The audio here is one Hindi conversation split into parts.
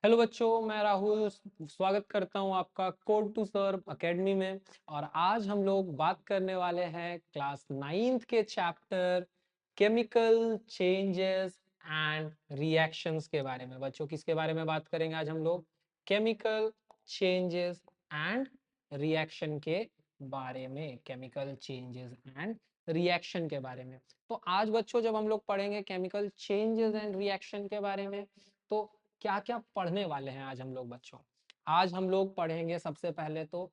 हेलो बच्चों, मैं राहुल स्वागत करता हूं आपका कोड टू सर्व एकेडमी में। और आज हम लोग बात करने वाले हैं क्लास नाइन्थ के chapter chemical changes and reactions के बारे में। बच्चों, किसके बारे में बात करेंगे आज हम लोग? केमिकल चेंजेस एंड रिएक्शन के बारे में। केमिकल चेंजेस एंड रिएक्शन के बारे में। तो आज बच्चों जब हम लोग पढ़ेंगे केमिकल चेंजेस एंड रिएक्शन के बारे में, तो क्या क्या पढ़ने वाले हैं आज हम लोग बच्चों? आज हम लोग पढ़ेंगे सबसे पहले तो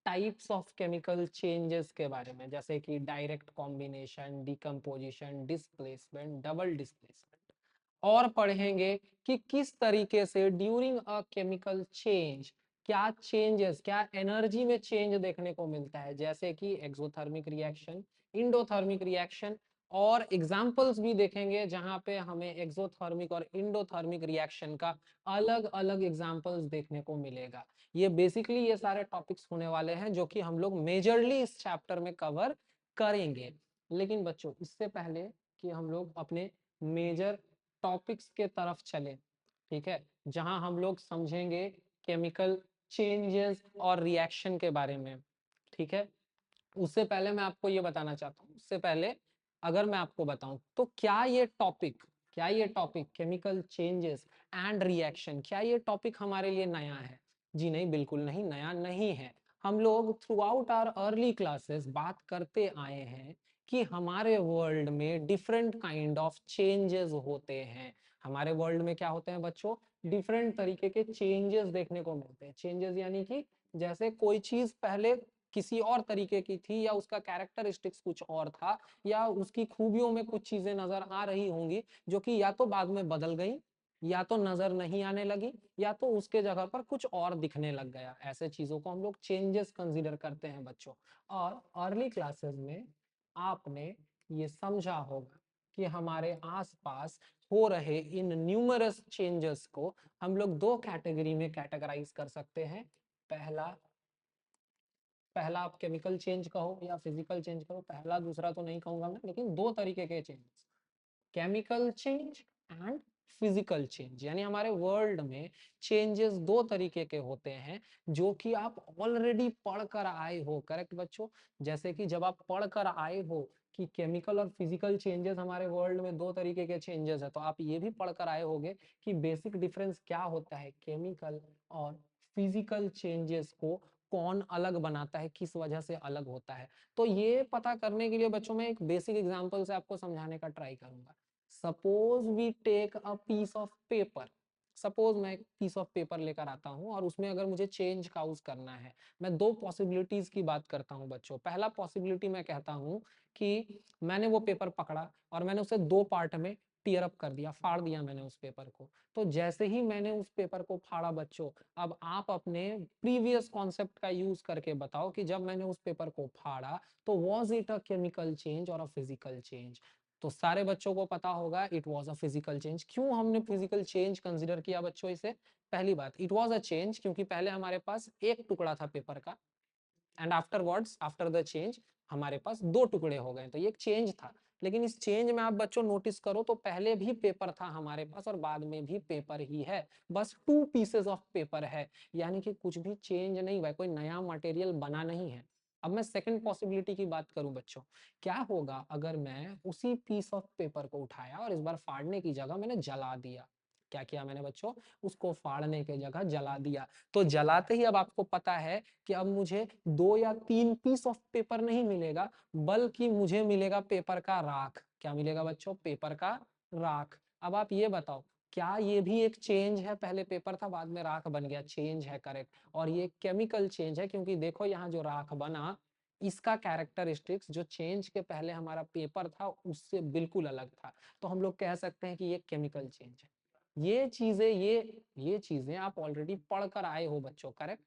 टाइप्स ऑफ केमिकल चेंजेस के बारे में, जैसे कि direct combination, decomposition, displacement, double displacement. और पढ़ेंगे कि किस तरीके से ड्यूरिंग अ केमिकल चेंज क्या चेंजेस, क्या एनर्जी में चेंज देखने को मिलता है, जैसे कि एक्सोथर्मिक रिएक्शन, इंडोथर्मिक रिएक्शन। और एग्जाम्पल्स भी देखेंगे जहां पे हमें एक्सोथर्मिक और इंडोथर्मिक रिएक्शन का अलग अलग एग्जाम्पल्स देखने को मिलेगा। ये बेसिकली ये सारे टॉपिक्स होने वाले हैं जो कि हम लोग मेजरली इस चैप्टर में कवर करेंगे। लेकिन बच्चों, इससे पहले कि हम लोग अपने मेजर टॉपिक्स के तरफ चले, ठीक है, जहां हम लोग समझेंगे केमिकल चेंजेस और रिएक्शन के बारे में, ठीक है, उससे पहले मैं आपको ये बताना चाहता हूँ। उससे पहले अगर मैं आपको बताऊं तो क्या ये topic chemical changes and reaction, क्या ये टॉपिक हमारे लिए नया है? जी नहीं, बिल्कुल नहीं, नया नहीं है। हम लोग throughout our early classes बात करते आए हैं कि हमारे वर्ल्ड में डिफरेंट काइंड ऑफ चेंजेस होते हैं। हमारे वर्ल्ड में क्या होते हैं बच्चों? डिफरेंट तरीके के चेंजेस देखने को मिलते हैं। चेंजेस यानी कि जैसे कोई चीज पहले किसी और तरीके की थी, या उसका कैरेक्टरिस्टिक्स कुछ और था, या उसकी खूबियों में कुछ चीजें नजर आ रही होंगी जो कि या तो बाद में बदल गई, या तो नजर नहीं आने लगी, या तो उसके जगह पर कुछ और दिखने लग गया। ऐसे चीजों को हम लोग चेंजेस कंसीडर करते हैं बच्चों। और अर्ली क्लासेस में आपने ये समझा होगा कि हमारे आसपास हो रहे इन न्यूमरस चेंजेस को हम लोग दो कैटेगरी में कैटेगराइज कर सकते हैं। पहला पहला आप केमिकल चेंज कहो या फिजिकल चेंज कहो, पहला दूसरा तो नहीं कहूंगा मैं, लेकिन दो तरीके के changes, chemical change and physical change. यानी हमारे वर्ल्ड में चेंजेस दो तरीके के होते हैं जो कि आप ऑलरेडी पढ़कर आए हो। करेक्ट बच्चों? जैसे कि जब आप पढ़कर आए हो कि केमिकल और फिजिकल चेंजेस हमारे वर्ल्ड में दो तरीके के चेंजेस है, तो आप ये भी पढ़कर आए होंगे कि बेसिक डिफरेंस क्या होता है केमिकल और फिजिकल चेंजेस को, कौन अलग बनाता है, किस वजह से अलग होता है। तो ये पता करने के लिए बच्चों में एक बेसिक एग्जांपल से आपको समझाने का ट्राई करूंगा। Suppose we take a piece of paper. Suppose मैं एक पीस ऑफ पेपर लेकर आता हूं और उसमें अगर मुझे चेंज काउज करना है, मैं दो पॉसिबिलिटीज की बात करता हूं बच्चों। पहला पॉसिबिलिटी मैं कहता हूं कि मैंने वो पेपर पकड़ा और मैंने उसे दो पार्ट में टीयर अप कर दिया, फाड़ दिया मैंने उस पेपर को। तो जैसे ही मैंने उस पेपर को फाड़ा बच्चों, अब आप अपने प्रीवियस कॉन्सेप्ट का यूज करके बताओ कि जब मैंने उस पेपर को फाड़ा तो was it a chemical change और अ फिजिकल चेंज? तो सारे बच्चों को पता होगा it was a physical change. क्यों हमने फिजिकल चेंज कंसीडर किया बच्चों इसे? पहली बात, इट वाज अ चेंज क्योंकि पहले हमारे पास एक टुकड़ा था पेपर का, and afterwards after the change हमारे पास दो टुकड़े हो गए, तो ये एक चेंज था। लेकिन इस चेंज में आप बच्चों नोटिस करो तो पहले भी पेपर था हमारे पास और बाद में भी पेपर ही है, बस टू पीसेस ऑफ पेपर है। यानी कि कुछ भी चेंज नहीं हुआ, कोई नया मटेरियल बना नहीं है। अब मैं सेकंड पॉसिबिलिटी की बात करूं बच्चों, क्या होगा अगर मैं उसी पीस ऑफ पेपर को उठाया और इस बार फाड़ने की जगह मैंने जला दिया? क्या किया मैंने बच्चों? उसको फाड़ने की जगह जला दिया। तो जलाते ही अब आपको पता है कि अब मुझे दो या तीन पीस ऑफ पेपर नहीं मिलेगा, बल्कि मुझे मिलेगा पेपर का राख। क्या मिलेगा बच्चों? पेपर का राख। अब आप ये बताओ, क्या ये भी एक चेंज है? पहले पेपर था, बाद में राख बन गया, चेंज है, करेक्ट। और ये केमिकल चेंज है क्योंकि देखो यहाँ जो राख बना, इसका कैरेक्टरिस्टिक्स जो चेंज के पहले हमारा पेपर था उससे बिल्कुल अलग था। तो हम लोग कह सकते हैं कि ये केमिकल चेंज है। ये चीजें आप ऑलरेडी पढ़ कर आए हो बच्चों, करेक्ट।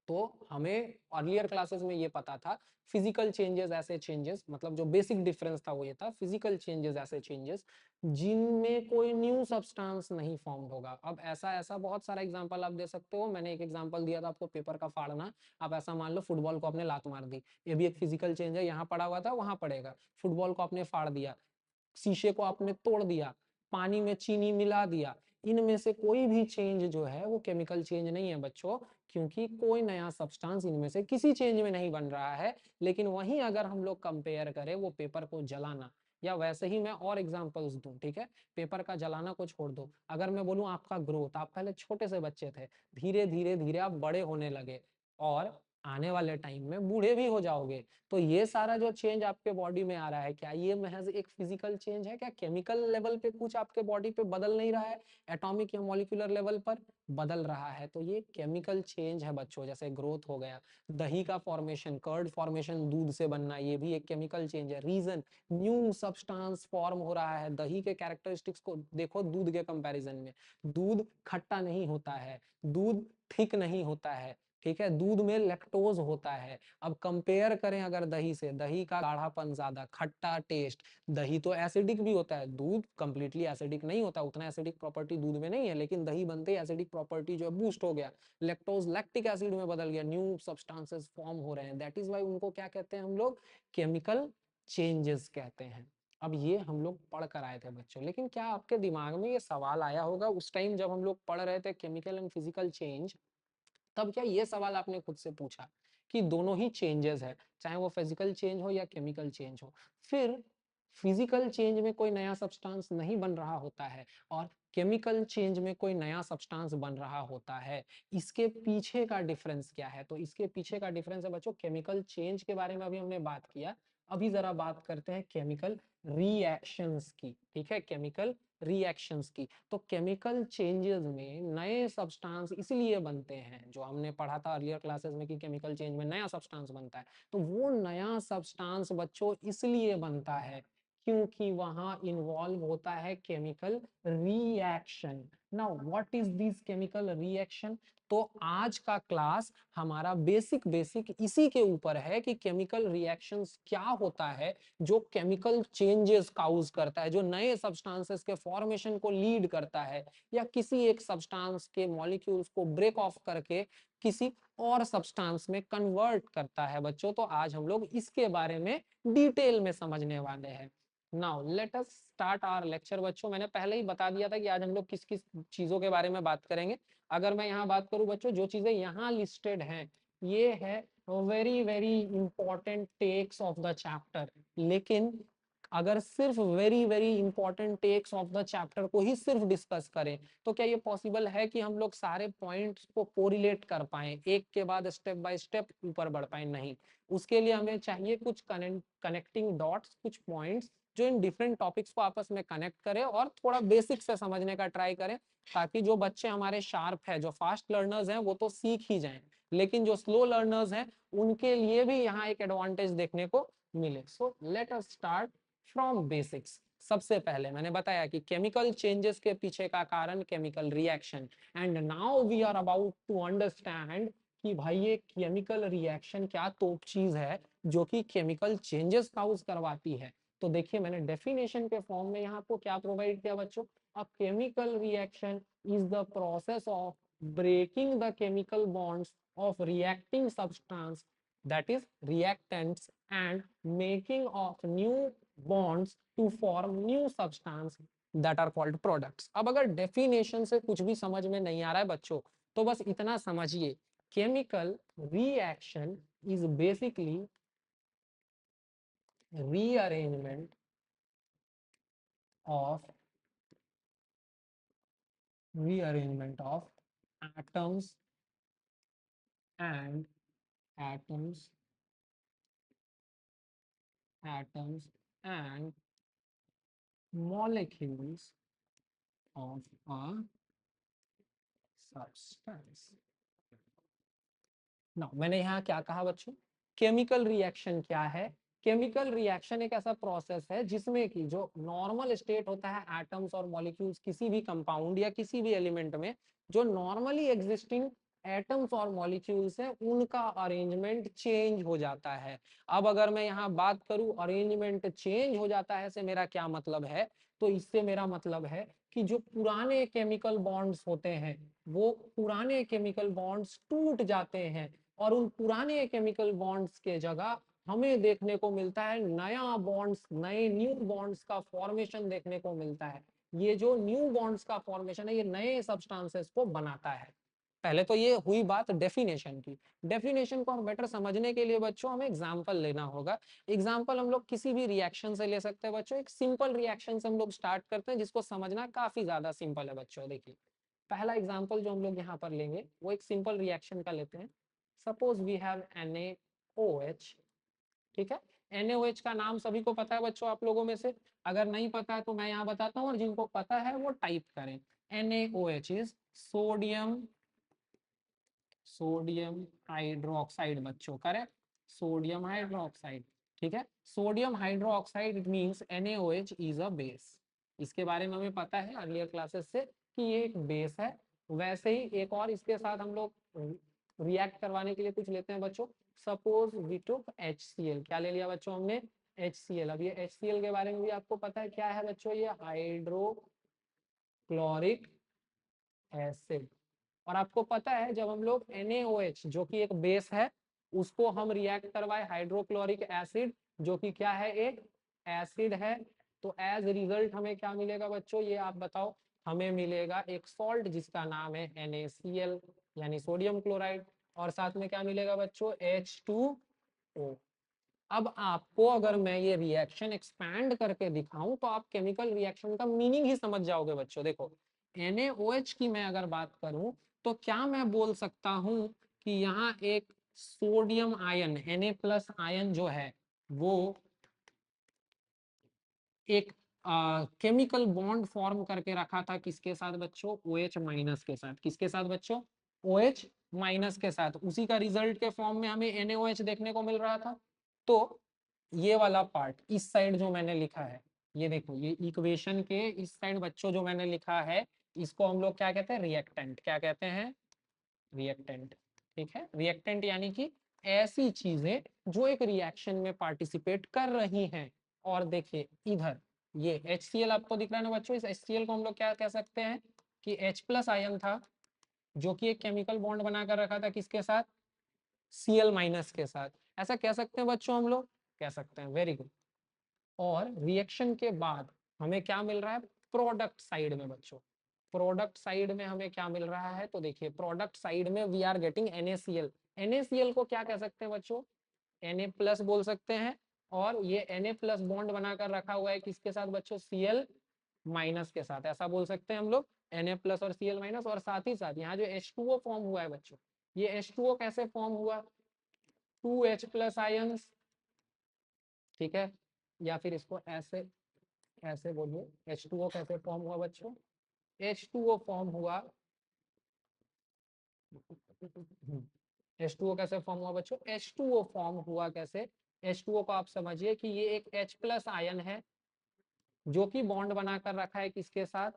तो हमें अर्लियर क्लासेस में ये पता था फिजिकल चेंजेस ऐसे चेंजेस, मतलब जो बेसिक डिफरेंस था वो ये था, फिजिकल चेंजेस ऐसे चेंजेस जिनमें कोई न्यू सब्सटेंस नहीं फॉर्म होगा। अब ऐसा ऐसा बहुत सारा एग्जांपल आप दे सकते हो। मैंने एक एग्जांपल दिया था आपको पेपर का फाड़ना। आप ऐसा मान लो फुटबॉल को आपने लात मार दी, ये भी एक फिजिकल चेंज है, यहाँ पड़ा हुआ था वहां पड़ेगा। फुटबॉल को आपने फाड़ दिया, शीशे को आपने तोड़ दिया, पानी में चीनी मिला दिया, इनमें से कोई भी चेंज जो है वो केमिकल चेंज नहीं है बच्चों, क्योंकि कोई नया सब्सटेंस इनमें से किसी चेंज में नहीं बन रहा है। लेकिन वहीं अगर हम लोग कंपेयर करें वो पेपर को जलाना, या वैसे ही मैं और एग्जांपल्स दूं, ठीक है, पेपर का जलाना को छोड़ दो, अगर मैं बोलूं आपका ग्रोथ, आप पहले छोटे से बच्चे थे, धीरे धीरे धीरे आप बड़े होने लगे और आने वाले टाइम में बूढ़े भी हो जाओगे, तो ये सारा जो चेंज आपके बॉडी में आ रहा है, क्या ये महज एक फिजिकल चेंज है? क्या केमिकल लेवल पे कुछ आपके बॉडी पे बदल नहीं रहा है? एटॉमिक या मॉलिक्यूलर लेवल पर बदल रहा है, तो ये केमिकल चेंज है बच्चों। जैसे ग्रोथ हो गया, दही का फॉर्मेशन, कर्ड फॉर्मेशन, दूध से बनना, ये भी एक केमिकल चेंज है। रीजन, न्यू सब्सटेंस फॉर्म हो रहा है। दही के कैरेक्टरिस्टिक्स को देखो दूध के कंपैरिजन में, दूध खट्टा नहीं होता है, दूध थिक नहीं होता है, ठीक है, दूध में लैक्टोज होता है। अब कंपेयर करें अगर दही से, दही का गाढ़ापन ज्यादा, खट्टा टेस्ट, दही तो एसिडिक भी होता है, दूध कंप्लीटली एसिडिक नहीं होता, उतना एसिडिक प्रॉपर्टी दूध में नहीं है, लेकिन दही बनते ही एसिडिक प्रॉपर्टी जो है बूस्ट हो गया, लैक्टोज लैक्टिक एसिड में बदल गया, न्यू सब्सटेंसेस फॉर्म हो रहे हैं। दैट इज वाई उनको क्या कहते हैं हम लोग? केमिकल चेंजेस कहते हैं। अब ये हम लोग पढ़ कर आए थे बच्चों, लेकिन क्या आपके दिमाग में ये सवाल आया होगा उस टाइम जब हम लोग पढ़ रहे थे केमिकल एंड फिजिकल चेंज, तब क्या ये सवाल आपने खुद से पूछा कि दोनों ही चेंजेस है, चाहे वो फिजिकल चेंज हो या केमिकल चेंज हो? फिर फिजिकल चेंज में कोई नया सब्सटेंस नहीं बन रहा होता है और केमिकल चेंज में कोई नया सब्सटेंस बन रहा होता है, इसके पीछे का डिफरेंस क्या है? तो इसके पीछे का डिफरेंस है बच्चों, केमिकल चेंज के बारे में अभी हमने बात किया, अभी जरा बात करते हैं केमिकल रिएक्शंस की, ठीक है, केमिकल रिएक्शंस की। तो केमिकल चेंजेस में नए सब्सटेंस इसलिए बनते हैं, जो हमने पढ़ा था अर्लियर क्लासेस में कि केमिकल चेंज में नया सब्सटेंस बनता है, तो वो नया सब्सटेंस बच्चों इसलिए बनता है क्योंकि वहां इन्वॉल्व होता है chemical reaction. Now what is this chemical reaction? तो आज का क्लास हमारा बेसिक बेसिक इसी के ऊपर है कि केमिकल रिएक्शंस क्या होता है जो केमिकल चेंजेस काउज करता है, जो नए सब्सटेंसेस के फॉर्मेशन को लीड करता है, या किसी एक सब्सटेंस के मॉलिक्यूल्स को ब्रेक ऑफ करके किसी और सब्सटेंस में कन्वर्ट करता है बच्चों। तो आज हम लोग इसके बारे में डिटेल में समझने वाले हैं। Now let us start our lecture बच्चों। मैंने पहले ही बता दिया था कि आज हम लोग किस किस चीजों के बारे में बात करेंगे। अगर मैं यहाँ बात करूं बच्चों, जो चीजें यहाँ लिस्टेड हैं, ये है very very important texts of the chapter. लेकिन अगर सिर्फ very very important texts of the chapter को ही सिर्फ डिस्कस करें, तो क्या ये पॉसिबल है कि हम लोग सारे पॉइंट्स को कोरिलेट कर पाए, एक के बाद स्टेप बाय स्टेप ऊपर बढ़ पाए? नहीं, उसके लिए हमें चाहिए कुछ कनेक्टिंग डॉट्स, कुछ पॉइंट्स जो इन डिफरेंट टॉपिक्स को आपस में कनेक्ट करें और थोड़ा बेसिक से समझने का ट्राई करें, ताकि जो बच्चे हमारे शार्प है, जो फास्ट लर्नर्स हैं, वो तो सीख ही जाएं, लेकिन जो स्लो लर्नर्स हैं उनके लिए भी यहाँ एक एडवांटेज देखने को मिले। So let us start from basics. सबसे पहले मैंने बताया कि केमिकल चेंजेस के पीछे का कारण chemical reaction, and now we are about to understand कि भाई ये केमिकल रिएक्शन क्या तोप चीज है जो कि केमिकल चेंजेस काउज करवाती है। तो देखिए मैंने डेफिनेशन के फॉर्म में यहाँ आपको क्या प्रोवाइड किया बच्चों? A chemical reaction is the process of breaking the chemical bonds of reacting substance, that is reactants, and making of new bonds to form new substance that are called products। अब अगर डेफिनेशन से कुछ भी समझ में नहीं आ रहा है बच्चों, तो बस इतना समझिए, chemical reaction is basically rearrangement of rearrangement of atoms and atoms atoms and molecules of a substance। ना मैंने यहाँ क्या कहा बच्चों? केमिकल रिएक्शन क्या है? केमिकल रिएक्शन एक ऐसा प्रोसेस है जिसमें कि जो नॉर्मल स्टेट होता है एटम्स और मॉलिक्यूल्स किसी भी कंपाउंड या किसी भी एलिमेंट में, जो नॉर्मली एग्जिस्टिंग एटम्स और मॉलिक्यूल्स है, उनका अरेंजमेंट चेंज हो जाता है। अब अगर मैं यहाँ बात करूं अरेंजमेंट चेंज हो जाता है से मेरा क्या मतलब है, तो इससे मेरा मतलब है कि जो पुराने केमिकल बॉन्ड्स होते हैं, वो पुराने केमिकल बॉन्ड्स टूट जाते हैं और उन पुराने केमिकल बॉन्ड्स के जगह हमें देखने को मिलता है नया बॉन्ड्स, नए न्यू बॉन्ड्स का फॉर्मेशन देखने को मिलता है। ये जो न्यू बॉन्ड्स का फॉर्मेशन है ये नए सब्सटेंसेस को बनाता है। पहले तो ये हुई बात डेफिनेशन की। डेफिनेशन को हम बेटर समझने के लिए बच्चों हमें एग्जांपल लेना होगा। एग्जांपल हम लोग किसी भी रिएक्शन से ले सकते हैं बच्चों। एक सिंपल रिएक्शन से हम लोग स्टार्ट करते हैं जिसको समझना काफी ज्यादा सिंपल है बच्चों। देखिए पहला एग्जांपल जो हम लोग यहाँ पर लेंगे वो एक सिंपल रिएक्शन का लेते हैं। Suppose we have NaOH। ठीक है, NaOH का नाम सभी को पता है बच्चों आप लोगों में से। अगर नहीं पता है तो मैं यहाँ बताता हूँ, और जिनको पता है वो टाइप करें। NaOH is sodium sodium hydroxide बच्चों, करेक्ट, सोडियम हाइड्रोक्साइड। ठीक है, sodium hydroxide it means NaOH is a base. इसके बारे में हमें पता है अर्लियर क्लासेस से कि ये एक बेस है। वैसे ही एक और इसके साथ हम लोग रिएक्ट करवाने के लिए कुछ लेते हैं बच्चों। Suppose we took HCl। क्या ले लिया बच्चों हमने? HCl। अब ये HCl के बारे में भी आपको पता है क्या है बच्चों? ये हाइड्रोक्लोरिक एसिड। और आपको पता है जब हम लोग NaOH जो कि एक बेस है उसको हम रिएक्ट करवाए हाइड्रोक्लोरिक एसिड जो कि क्या है? एक एसिड है, तो एज रिजल्ट हमें क्या मिलेगा बच्चों? ये आप बताओ। हमें मिलेगा एक सॉल्ट जिसका नाम है NaCl यानी सोडियम क्लोराइड। और साथ में क्या मिलेगा बच्चों? H2O। अब आपको अगर मैं ये रिएक्शन एक्सपैंड करके दिखाऊं तो आप केमिकल रिएक्शन का मीनिंग ही समझ जाओगे बच्चों। देखो NaOH की मैं अगर बात करूं तो क्या मैं बोल सकता हूं कि यहाँ एक सोडियम आयन Na+ आयन जो है वो एक केमिकल बॉन्ड फॉर्म करके रखा था किसके साथ बच्चों? OH- के साथ। किसके साथ बच्चों? OH- के साथ। उसी का रिजल्ट के फॉर्म में हमें NaOH देखने को मिल रहा था। तो ये वाला पार्ट इस साइड जो मैंने लिखा है, ये देखो ये इक्वेशन के इस साइड बच्चों जो मैंने लिखा है इसको हम लोग क्या कहते हैं? रिएक्टेंट। क्या कहते हैं? रिएक्टेंट। ठीक है, रिएक्टेंट यानी कि ऐसी चीजें जो एक रिएक्शन में पार्टिसिपेट कर रही हैं। और देखिए इधर ये HCl आपको दिख रहा है ना बच्चों, इस HCl को हम लोग क्या कह सकते हैं कि H+ आयन था जो कि एक केमिकल बॉन्ड बनाकर रखा था किसके साथ? Cl- के साथ। ऐसा कह सकते हैं बच्चों, हम लोग कह सकते हैं। Very good. और रिएक्शन के बाद हमें क्या मिल रहा है प्रोडक्ट साइड में बच्चों? प्रोडक्ट साइड में हमें क्या मिल रहा है? तो देखिए प्रोडक्ट साइड में we are getting NaCl। NaCl को क्या कह सकते हैं बच्चों? Na+ बोल सकते हैं। और ये Na+ बॉन्ड बनाकर रखा हुआ है किसके साथ बच्चों? Cl- के साथ। ऐसा बोल सकते हैं हम लोग Na+ और Cl-। और साथ ही साथ यहाँ जो H2O फॉर्म हुआ है बच्चों, ये H2O कैसे फॉर्म हुआ? 2H+ ions. ठीक है, या फिर इसको ऐसे ऐसे बोलिए H2O कैसे फॉर्म हुआ बच्चों? H2O फॉर्म हुआ H2O कैसे फॉर्म हुआ बच्चों? H2O फॉर्म हुआ कैसे? H2O को आप समझिए कि ये एक H+ आयन है जो कि बॉन्ड बनाकर रखा है किसके साथ?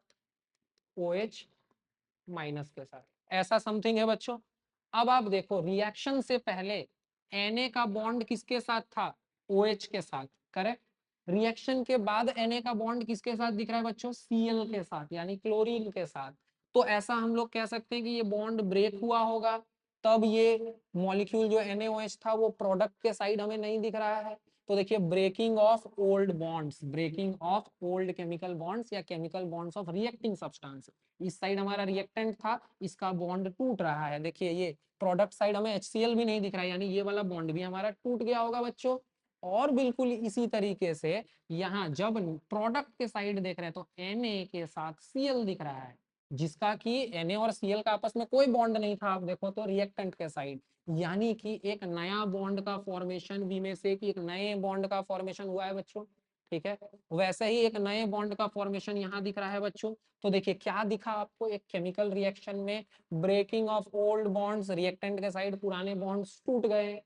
OH- के साथ। ऐसा समथिंग है बच्चों। अब आप देखो रिएक्शन से पहले Na का बॉन्ड किसके साथ था? OH के साथ, करेक्ट। रिएक्शन के बाद Na का बॉन्ड किसके साथ दिख रहा है बच्चों? Cl के साथ यानी क्लोरीन के साथ। तो ऐसा हम लोग कह सकते हैं कि ये बॉन्ड ब्रेक हुआ होगा, तब ये मॉलिक्यूल जो NaOH था वो प्रोडक्ट के साइड हमें नहीं दिख रहा है। तो देखिए breaking of old bonds, breaking of old chemical bonds या chemical bonds of reacting substance. इस साइड हमारा रिएक्टेंट था, इसका बॉन्ड टूट रहा है। देखिए ये प्रोडक्ट साइड हमें HCl भी नहीं दिख रहा है, यानी ये वाला बॉन्ड भी हमारा टूट गया होगा बच्चों। और बिल्कुल इसी तरीके से यहाँ जब प्रोडक्ट के साइड देख रहे हैं तो Na के साथ Cl दिख रहा है, जिसका कि Na और Cl का आपस में कोई बॉन्ड नहीं था। आप देखो तो रिएक्टेंट के साइड, यानी कि एक नया बॉन्ड का फॉर्मेशन भी में से कि एक नए बॉन्ड का फॉर्मेशन हुआ है बच्चों। ठीक है, वैसे ही एक नए बॉन्ड का फॉर्मेशन यहाँ दिख रहा है बच्चों। तो देखिए क्या दिखा आपको? एक केमिकल रिएक्शन में breaking of old bonds, reactant के साइड पुराने बॉन्ड्स टूट गए।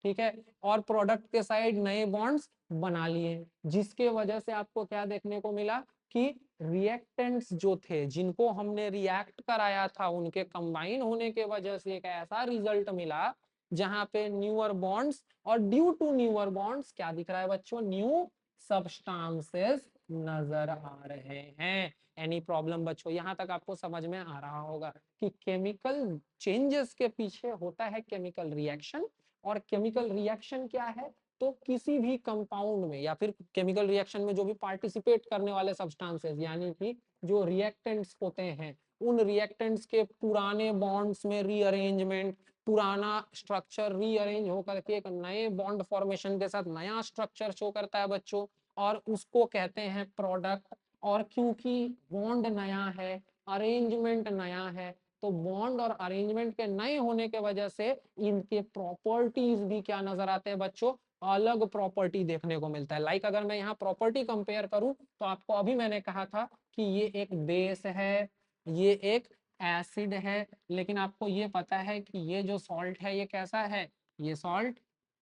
ठीक है, और प्रोडक्ट के साइड नए बॉन्ड्स बना लिए, जिसके वजह से आपको क्या देखने को मिला कि रिएक्टेंट्स जो थे जिनको हमने रिएक्ट कराया था उनके कंबाइन होने के वजह से एक ऐसा रिजल्ट मिला जहां पे न्यूअर बॉन्ड्स, और ड्यू टू न्यूअर बॉन्ड्स क्या दिख रहा है बच्चों? न्यू सब्सटेंसेस नजर आ रहे हैं। एनी प्रॉब्लम बच्चों? यहां तक आपको समझ में आ रहा होगा कि केमिकल चेंजेस के पीछे होता है केमिकल रिएक्शन। और केमिकल रिएक्शन क्या है? तो किसी भी कंपाउंड में या फिर केमिकल रिएक्शन में जो भी पार्टिसिपेट करने वाले सब्सटेंसेस यानी कि जो रिएक्टेंट्स होते हैं उन रिएक्टेंट्स के पुराने बॉन्ड्स में रीअरेंजमेंट, पुराना स्ट्रक्चर रीअरेंज होकर के एक नए बॉन्ड फॉर्मेशन के साथ नया स्ट्रक्चर शो करता है बच्चों, और उसको कहते हैं प्रोडक्ट। और क्योंकि बॉन्ड नया है, अरेंजमेंट नया है, तो बॉन्ड और अरेंजमेंट के नए होने के वजह से इनके प्रॉपर्टीज भी क्या नजर आते हैं बच्चों, अलग प्रॉपर्टी देखने को मिलता है। लाइक अगर मैं यहाँ प्रॉपर्टी कंपेयर करूं तो आपको अभी मैंने कहा था कि ये एक बेस है, ये एक एसिड है, लेकिन आपको ये पता है कि ये जो सॉल्ट है ये कैसा है, ये सॉल्ट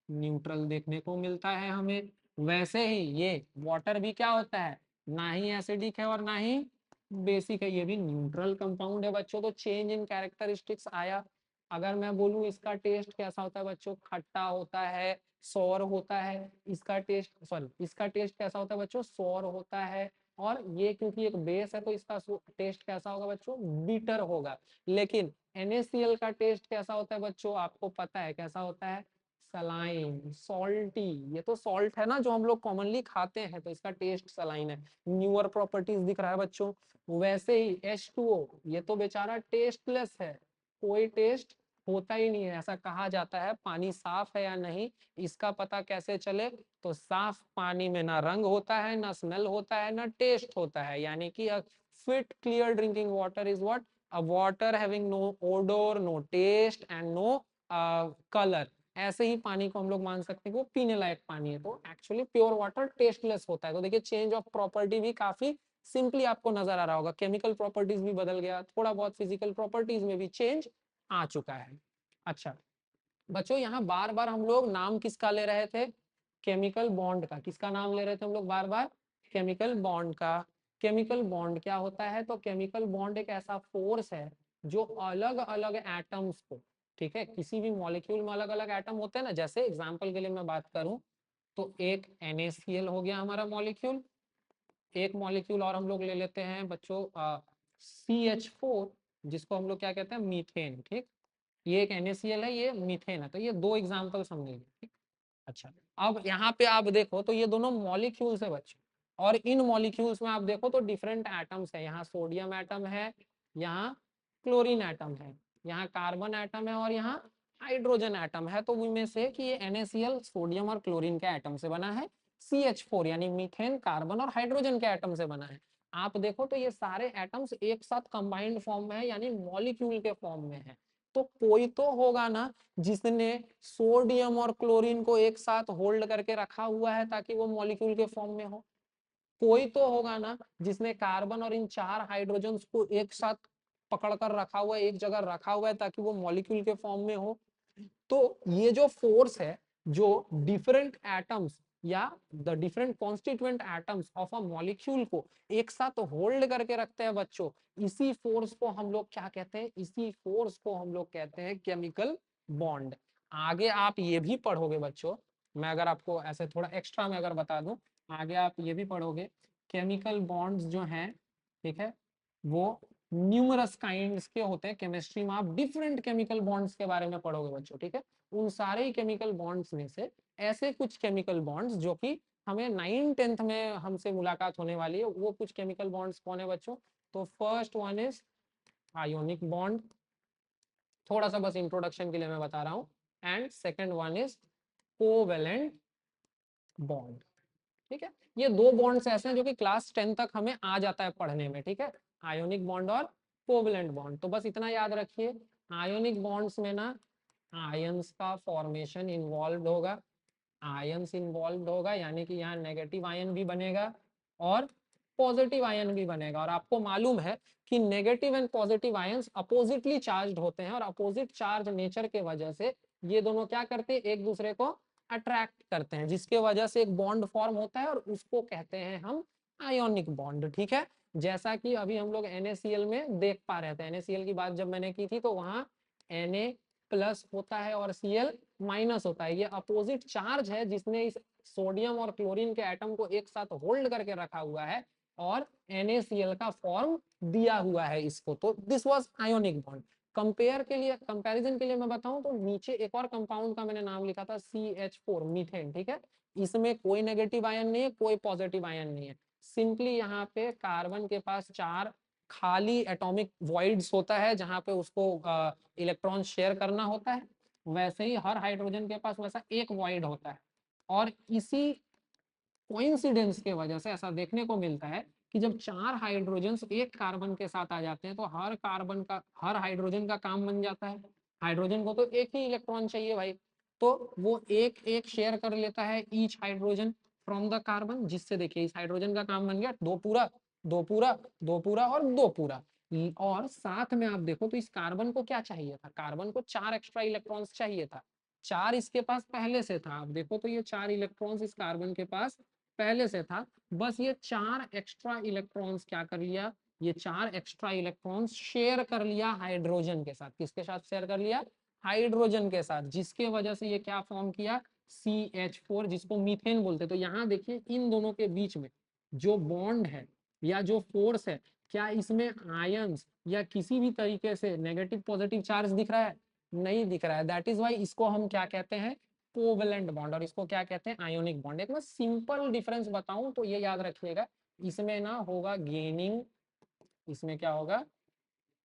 न्यूट्रल देखने को मिलता है हमें। वैसे ही ये वाटर भी क्या होता है, ना ही एसिडिक है और ना ही बेसिक है, ये भी न्यूट्रल कंपाउंड है बच्चों। तो चेंज इन कैरेक्टरिस्टिक्स आया। अगर मैं बोलूं इसका टेस्ट कैसा होता है बच्चों, खट्टा होता है, सौर होता है, इसका टेस्ट, सॉरी, इसका टेस्ट कैसा होता है बच्चों, सौर होता है। और ये क्योंकि एक बेस है तो इसका टेस्ट कैसा होगा बच्चों, बीटर होगा। लेकिन NaCl का टेस्ट कैसा होता है बच्चों, आपको पता है कैसा होता है, सलाइन, सॉल्टी। ये तो सॉल्ट है ना जो हम लोग कॉमनली खाते हैं, तो इसका टेस्ट सलाइन है। न्यूअर प्रॉपर्टीज दिख रहा है बच्चों। वैसे ही H2O, ये तो बेचारा टेस्टलेस है, कोई टेस्ट होता ही नहीं है। ऐसा कहा जाता है पानी साफ है या नहीं इसका पता कैसे चले, तो साफ पानी में ना रंग होता है, ना स्मेल होता है, ना टेस्ट होता है। यानी कि fit clear drinking water is what, a water having no odour, no taste and no colour. ऐसे ही पानी को हम लोग मान सकते हैं कि वो पीने लायक पानी है। तो एक्चुअली प्योर वाटर टेस्टलेस होता है। तो देखिए चेंज ऑफ प्रॉपर्टी भी काफी सिंपली आपको नजर आ रहा होगा, केमिकल प्रॉपर्टीज भी बदल गया, थोड़ा बहुत फिजिकल प्रॉपर्टीज में भी चेंज आ चुका है। अच्छा बच्चों, यहाँ बार बार हम लोग नाम किसका ले रहे थे, केमिकल बॉन्ड का। किसका नाम ले रहे थे हम लोग बार बार, केमिकल बॉन्ड का। केमिकल बॉन्ड क्या होता है, तो केमिकल बॉन्ड एक ऐसा फोर्स है जो अलग अलग एटम्स को, ठीक है, किसी भी मॉलिक्यूल में अलग अलग एटम होते हैं ना, जैसे एग्जांपल के लिए मैं बात करूं तो एक NaCl हो गया हमारा मॉलिक्यूल, एक मॉलिक्यूल और हम लोग ले लेते हैं बच्चों CH4, जिसको हम लोग क्या कहते हैं, मीथेन। ठीक, ये एक NaCl है, ये मीथेन है, तो ये दो एग्जाम्पल समझेंगे। ठीक, अच्छा अब यहाँ पे आप देखो तो ये दोनों मॉलिक्यूल्स है बच्चों, और इन मॉलिक्यूल्स में आप देखो तो डिफरेंट एटम्स है। यहाँ सोडियम एटम है, यहाँ क्लोरीन एटम है, यहाँ कार्बन एटम है, और यहाँ हाइड्रोजन एटम है। तो उनमें से कि ये NaCl सोडियम और क्लोरीन के एटम से बना है, CH4 यानी मीथेन कार्बन और हाइड्रोजन के एटम से बना है। आप देखो तो ये सारे एटम्स एक साथ कंबाइंड फॉर्म में है, यानी मॉलिक्यूल के फॉर्म में है। तो कोई तो होगा ना जिसने सोडियम और क्लोरीन को एक साथ होल्ड करके रखा हुआ है ताकि वो मॉलिक्यूल के फॉर्म में हो। कोई तो होगा ना जिसने कार्बन और इन चार हाइड्रोजन्स को एक साथ पकड़ कर रखा हुआ है, एक जगह रखा हुआ है ताकि वो मॉलिक्यूल के फॉर्म में हो। तो ये जो फोर्स है जो डिफरेंट एटम्स या the different constituent atoms of a molecule को एक साथ होल्ड करके रखते हैं बच्चों, इसी फोर्स को हम लोग क्या कहते हैं, इसी फोर्स को हम लोग कहते हैं केमिकल बॉन्ड। आगे आप ये भी पढ़ोगे बच्चों, मैं अगर आपको ऐसे थोड़ा एक्स्ट्रा में अगर बता दूं, आगे आप ये भी पढ़ोगे केमिकल बॉन्ड्स जो हैं, ठीक है, वो न्यूमरस काइंड्स के होते हैं। केमिस्ट्री में आप डिफरेंट केमिकल बॉन्ड्स के बारे में पढ़ोगे बच्चों, ठीक है। उन सारे ही केमिकल बॉन्ड्स में से ऐसे कुछ केमिकल बॉन्ड्स जो कि हमें 9th 10th में हमसे मुलाकात होने वाली है, वो कुछ केमिकल बॉन्ड्स कौन है बच्चों। तो first one is ionic bond, थोड़ा सा बस इंट्रोडक्शन के लिए मैं बता रहा हूँ। And second one is covalent bond, ठीक है। ये दो बॉन्ड्स ऐसे हैं जो कि क्लास 10 तक हमें आ जाता है पढ़ने में, ठीक है, आयोनिक बॉन्ड और कोवेलेंट बॉन्ड। तो बस इतना याद रखिए, आयोनिक बॉन्ड्स में ना आयंस का फॉर्मेशन इन्वॉल्व होगा, आयंस इन्वॉल्व होगा, यानी कि यहाँ नेगेटिव आयन भी बनेगा और पॉजिटिव आयन भी बनेगा। और आपको मालूम है कि negative and positive ions oppositely charge होते हैं, और अपोजिट चार्ज नेचर के वजह से ये दोनों क्या करते हैं, एक दूसरे को अट्रैक्ट करते हैं, जिसके वजह से एक बॉन्ड फॉर्म होता है, और उसको कहते हैं हम आयोनिक बॉन्ड, ठीक है। जैसा कि अभी हम लोग NaCl में देख पा रहे थे, NaCl की बात जब मैंने की थी तो वहां Na+ होता है और Cl- होता है। ये अपोजिट चार्ज है जिसने इस सोडियम और क्लोरीन के एटम को एक साथ होल्ड करके रखा हुआ है और NaCl का फॉर्म दिया हुआ है इसको। तो this was ionic bond. Compare के लिए, कंपैरिजन के लिए मैं बताऊं तो नीचे एक और कंपाउंड का मैंने नाम लिखा था CH4 मीथेन, ठीक है। इसमें कोई नेगेटिव आयन नहीं है, कोई पॉजिटिव आयन नहीं है। सिंपली यहाँ पे कार्बन के पास 4 खाली एटॉमिक वॉइड्स होता है जहाँ पे उसको इलेक्ट्रॉन शेयर करना होता है, वैसे ही हर हाइड्रोजन के पास वैसा एक वॉइड होता है। और इसी कोइंसिडेंस के वजह से ऐसा देखने को मिलता है कि जब 4 हाइड्रोजन्स एक कार्बन के साथ आ जाते हैं तो हर हाइड्रोजन का काम बन जाता है। हाइड्रोजन को तो एक ही इलेक्ट्रॉन चाहिए भाई, तो वो एक एक शेयर कर लेता है each hydrogen from the carbon, जिससे देखिए इस हाइड्रोजन का काम बन गया 2 पूरा 2 पूरा 2 पूरा और 2 पूरा। और साथ में आप देखो तो इस कार्बन को क्या चाहिए था, कार्बन को 4 एक्स्ट्रा इलेक्ट्रॉन्स चाहिए था। 4 इसके पास पहले से था, आप देखो तो ये 4 इलेक्ट्रॉन्स इस कार्बन के पास पहले से था। बस ये 4 एक्स्ट्रा इलेक्ट्रॉन्स क्या कर लिया, ये 4 एक्स्ट्रा इलेक्ट्रॉन्स शेयर कर लिया हाइड्रोजन के साथ। किसके साथ शेयर कर लिया, हाइड्रोजन के साथ, जिसके वजह से ये क्या फॉर्म किया, CH4, जिसको मीथेन बोलते हैं। तो यहाँ देखिए इन दोनों के बीच में जो बॉन्ड है या जो फोर्स है, क्या इसमें आयंस या किसी भी तरीके से नेगेटिव पॉजिटिव चार्ज दिख रहा है, नहीं दिख रहा है। दैट इज वाई इसको हम क्या कहते हैं, कोवेलेंट बॉन्ड, और इसको क्या कहते हैं, आयोनिक बॉन्ड। एक मैं सिंपल डिफरेंस बताऊं तो ये याद रखिएगा, इसमें ना होगा गेनिंग, इसमें क्या होगा,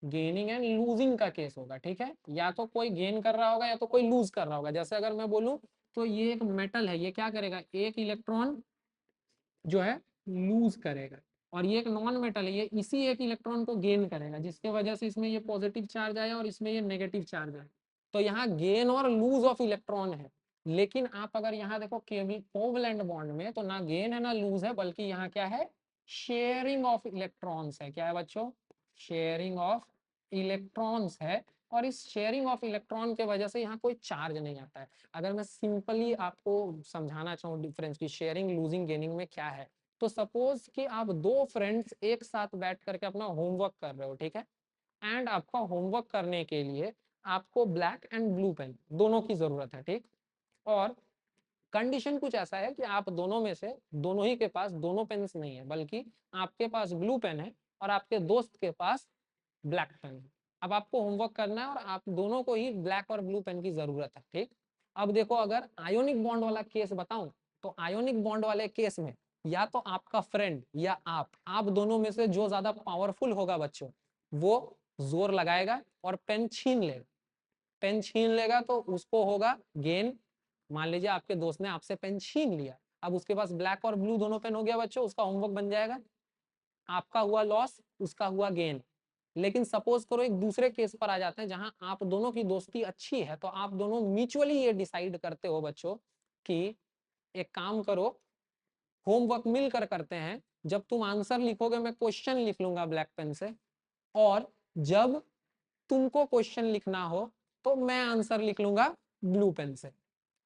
गेनिंग एंड लूजिंग का केस होगा, ठीक है। या तो कोई गेन कर रहा होगा या तो कोई लूज कर रहा होगा। जैसे अगर मैं बोलूं तो ये एक मेटल है, ये क्या करेगा, एक इलेक्ट्रॉन जो है लूज करेगा, और ये एक नॉन मेटल है, ये इसी एक इलेक्ट्रॉन को गेन करेगा, जिसके वजह से इसमें ये पॉजिटिव चार्ज आया और इसमें ये नेगेटिव चार्ज आया। तो यहाँ गेन और लूज ऑफ इलेक्ट्रॉन है। लेकिन आप अगर यहाँ देखो कोवलेंट बॉन्ड में, तो ना गेन है ना लूज है, बल्कि यहाँ क्या है, शेयरिंग ऑफ इलेक्ट्रॉन्स है। क्या है बच्चों, शेयरिंग ऑफ इलेक्ट्रॉन्स है। और इस शेयरिंग ऑफ इलेक्ट्रॉन के वजह से यहाँ कोई चार्ज नहीं आता है। अगर मैं सिंपली आपको समझाना चाहूँ डिफरेंस की शेयरिंग लूजिंग गेनिंग में क्या है, तो सपोज कि आप 2 फ्रेंड्स एक साथ बैठ करके अपना होमवर्क कर रहे हो, ठीक है। एंड आपका होमवर्क करने के लिए आपको ब्लैक एंड ब्लू पेन दोनों की जरूरत है, ठीक। और कंडीशन कुछ ऐसा है कि आप दोनों में से दोनों ही के पास दोनों पेन्स नहीं है, बल्कि आपके पास ब्लू पेन है और आपके दोस्त के पास ब्लैक पेन है। अब आपको होमवर्क करना है और आप दोनों को ही ब्लैक और ब्लू पेन की जरूरत है, ठीक। अब देखो अगर आयोनिक बॉन्ड वाला केस बताऊं, तो आयोनिक बॉन्ड वाले केस में या तो आपका फ्रेंड या आप दोनों में से जो ज्यादा पावरफुल होगा बच्चों, वो जोर लगाएगा और पेन छीन लेगा। पेन छीन लेगा तो उसको होगा गेन। मान लीजिए आपके दोस्त ने आपसे पेन छीन लिया, अब उसके पास ब्लैक और ब्लू दोनों पेन हो गया बच्चों, उसका होमवर्क बन जाएगा। आपका हुआ लॉस, उसका हुआ गेन। लेकिन सपोज करो एक दूसरे केस पर आ जाते हैं जहां आप दोनों की दोस्ती अच्छी है, तो आप दोनों म्यूचुअली ये डिसाइड करते हो बच्चों कि एक काम करो, होमवर्क मिलकर करते हैं। जब तुम आंसर लिखोगे मैं क्वेश्चन लिख लूंगा ब्लैक पेन से, और जब तुमको क्वेश्चन लिखना हो तो मैं आंसर लिख लूंगा ब्लू पेन से,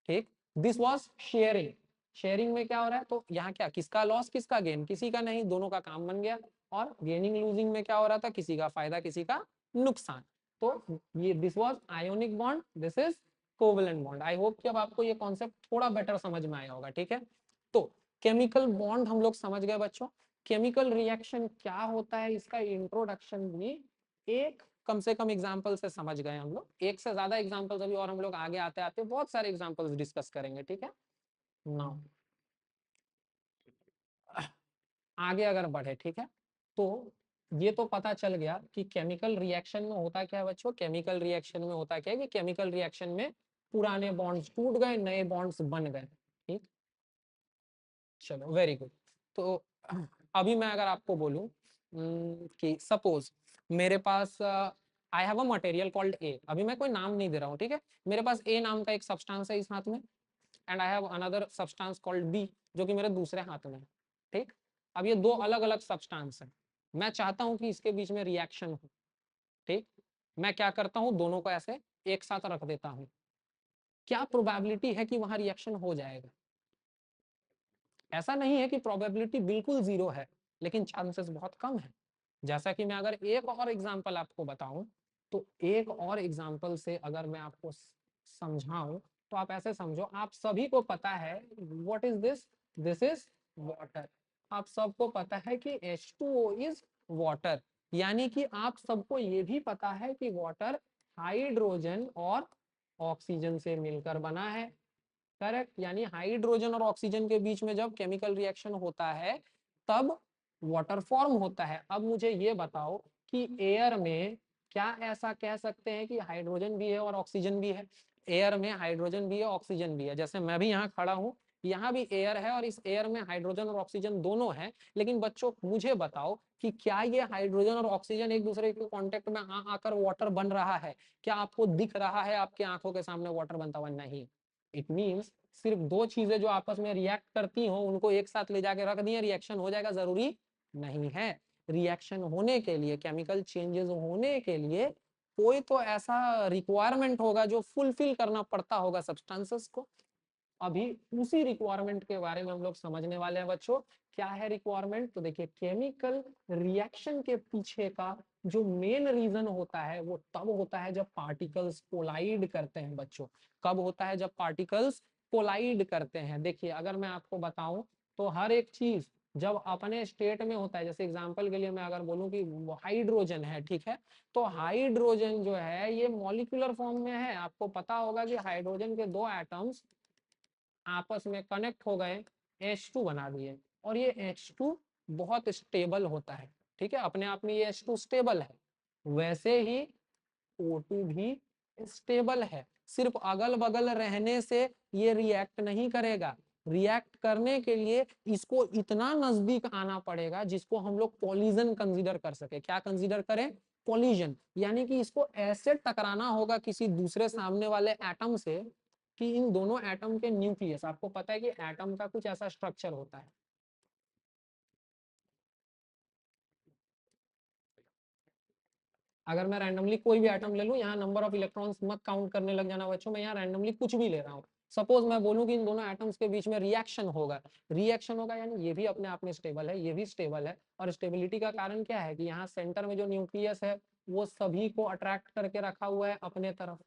ठीक। This was sharing. शेयरिंग में क्या हो रहा है, तो यहाँ क्या, किसका लॉस किसका गेन, किसी का नहीं, दोनों का काम बन गया। और गेनिंग लूजिंग में क्या हो रहा था, किसी का फायदा किसी का नुकसान। तो ये this was ionic bond, this is covalent bond. I hope कि अब आपको ये कॉन्सेप्ट थोड़ा बेटर समझ में आया होगा, ठीक है। तो केमिकल बॉन्ड हम लोग समझ गए बच्चों। केमिकल रिएक्शन क्या होता है, इसका इंट्रोडक्शन भी एक कम से कम एग्जाम्पल से समझ गए हम लोग। एक से ज्यादा एग्जाम्पल्स अभी और हम लोग आगे आते आते बहुत सारे एग्जाम्पल्स डिस्कस करेंगे, ठीक है। नाउ आगे अगर बढ़े, ठीक है, तो ये तो पता चल गया कि केमिकल रिएक्शन में होता क्या है बच्चों। केमिकल रिएक्शन में होता क्या है कि केमिकल रिएक्शन में पुराने बॉन्ड्स टूट गए, नए बॉन्ड्स बन गए, ठीक। चलो वेरी गुड। तो अभी मैं अगर आपको बोलूं कि सपोज मेरे पास I have a material called a, अभी मैं कोई नाम नहीं दे रहा हूँ, ठीक है। मेरे पास ए नाम का एक सब्सटेंस है इस हाथ में, and I have another substance called B जो कि मेरे दूसरे हाथ में है, ठीक। अब ये दो अलग अलग सब्सटेंस है, मैं चाहता हूं कि इसके बीच में रिएक्शन हो, ठीक। मैं क्या करता हूं, दोनों को ऐसे एक साथ रख देता हूं। क्या प्रोबेबिलिटी है कि वहां रिएक्शन हो जाएगा, ऐसा नहीं है कि प्रोबेबिलिटी बिल्कुल जीरो है, लेकिन चांसेस बहुत कम है। जैसा कि मैं अगर एक और एग्जांपल आपको बताऊं, तो एक और एग्जांपल से अगर मैं आपको समझाऊं, तो आप ऐसे समझो, आप सभी को पता है what is this, this is water. आप सबको पता है कि H2O इज वाटर, यानी कि आप सबको ये भी पता है कि वाटर हाइड्रोजन और ऑक्सीजन से मिलकर बना है। करेक्ट, यानी हाइड्रोजन और ऑक्सीजन के बीच में जब केमिकल रिएक्शन होता है तब वाटर फॉर्म होता है। अब मुझे ये बताओ कि एयर में क्या ऐसा कह सकते हैं कि हाइड्रोजन भी है और ऑक्सीजन भी है? एयर में हाइड्रोजन भी है, ऑक्सीजन भी है। जैसे मैं भी यहाँ खड़ा हूँ, यहाँ भी एयर है और इस एयर में हाइड्रोजन और ऑक्सीजन दोनों है। लेकिन बच्चों मुझे बताओ कि क्या ये हाइड्रोजन और ऑक्सीजन एक दूसरे के कांटेक्ट में आकर वाटर बन रहा है? क्या आपको दिख रहा है आपके आंखों के सामने वाटर बनता हुआ? नहीं। इट मीन्स सिर्फ दो चीजें जो आपस में रिएक्ट करती हो उनको एक साथ ले जाके रख दिए, रिएक्शन हो जाएगा, जरूरी नहीं है। रिएक्शन होने के लिए, केमिकल चेंजेस होने के लिए कोई तो ऐसा रिक्वायरमेंट होगा जो फुलफिल करना पड़ता होगा सब्सटेंसेस को। अभी उसी रिक्वायरमेंट के बारे में हम लोग समझने वाले हैं बच्चों। क्या है रिक्वायरमेंट? तो देखिए, केमिकल रिएक्शन के पीछे का जो मेन रीजन होता है वो तब होता है जब पार्टिकल्स कोलाइड करते हैं बच्चों। कब होता है? जब पार्टिकल्स कोलाइड करते हैं। देखिए, अगर मैं आपको बताऊं तो हर एक चीज जब अपने स्टेट में होता है, जैसे एग्जांपल के लिए मैं अगर बोलूं कि हाइड्रोजन है, ठीक है, तो हाइड्रोजन जो है ये मॉलिक्यूलर फॉर्म में है। आपको पता होगा कि हाइड्रोजन के दो एटम्स आपस में कनेक्ट हो गए, H2 बना दिए, और ये H2 बहुत स्टेबल होता है। ठीक है, अपने आप में ये H2 स्टेबल है। वैसे ही O2 भी स्टेबल है। सिर्फ अगल बगल रहने से ये रिएक्ट नहीं करेगा। रिएक्ट करने के लिए इसको इतना नजदीक आना पड़ेगा जिसको हम लोग कोलिजन कंसीडर कर सके। क्या कंसीडर करें? कोलिजन। यानी कि इसको ऐसे टकराना होगा किसी दूसरे सामने वाले एटम से कि इन दोनों एटम के न्यूक्लियस, आपको पता है कि एटम का कुछ ऐसा स्ट्रक्चर होता है। अगर मैं रैंडमली कोई भी एटम ले लूं, यहाँ नंबर ऑफ इलेक्ट्रॉन्स मत काउंट करने लग जाना बच्चों, मैं यहाँ रैंडमली कुछ भी ले रहा हूँ। सपोज मैं बोलूं कि इन दोनों एटम्स के बीच में रिएक्शन होगा। रिएक्शन होगा यानी ये भी अपने आप में स्टेबल है, ये भी स्टेबल है। और स्टेबिलिटी का कारण क्या है कि यहाँ सेंटर में जो न्यूक्लियस है वो सभी को अट्रैक्ट करके रखा हुआ है अपने तरफ।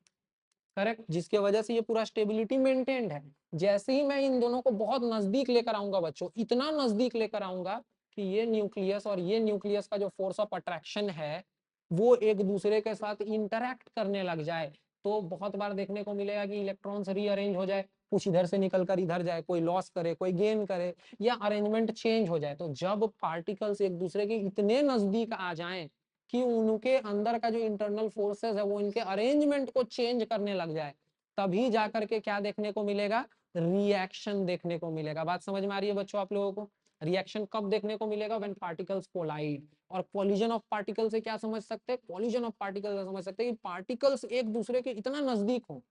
करेक्ट, जिसके वजह से ये पूरा स्टेबिलिटी मेंटेन्ड है। जैसे ही मैं इन दोनों को बहुत नजदीक लेकर आऊंगा बच्चों, इतना नजदीक लेकर आऊंगा कि ये न्यूक्लियस और ये न्यूक्लियस का जो फोर्स ऑफ अट्रैक्शन है वो एक दूसरे के साथ इंटरैक्ट करने लग जाए, तो बहुत बार देखने को मिलेगा कि इलेक्ट्रॉन्स रीअरेंज हो जाए, कुछ इधर से निकल कर इधर जाए, कोई लॉस करे, कोई गेन करे, या अरेंजमेंट चेंज हो जाए। तो जब पार्टिकल्स एक दूसरे के इतने नजदीक आ जाएं कि उनके अंदर का जो इंटरनल फोर्सेस है वो इनके अरेंजमेंट को चेंज करने लग जाए, तभी जाकर के क्या देखने को मिलेगा? रिएक्शन देखने को मिलेगा। बात समझ में आ रही है बच्चों आप लोगों को? रिएक्शन कब देखने को मिलेगा? When particles collide. और कोलिजन ऑफ पार्टिकल से क्या समझ सकते हैं? कोलिजन ऑफ पार्टिकल से समझ सकते हैं कि पार्टिकल्स एक दूसरे के इतना नजदीक हो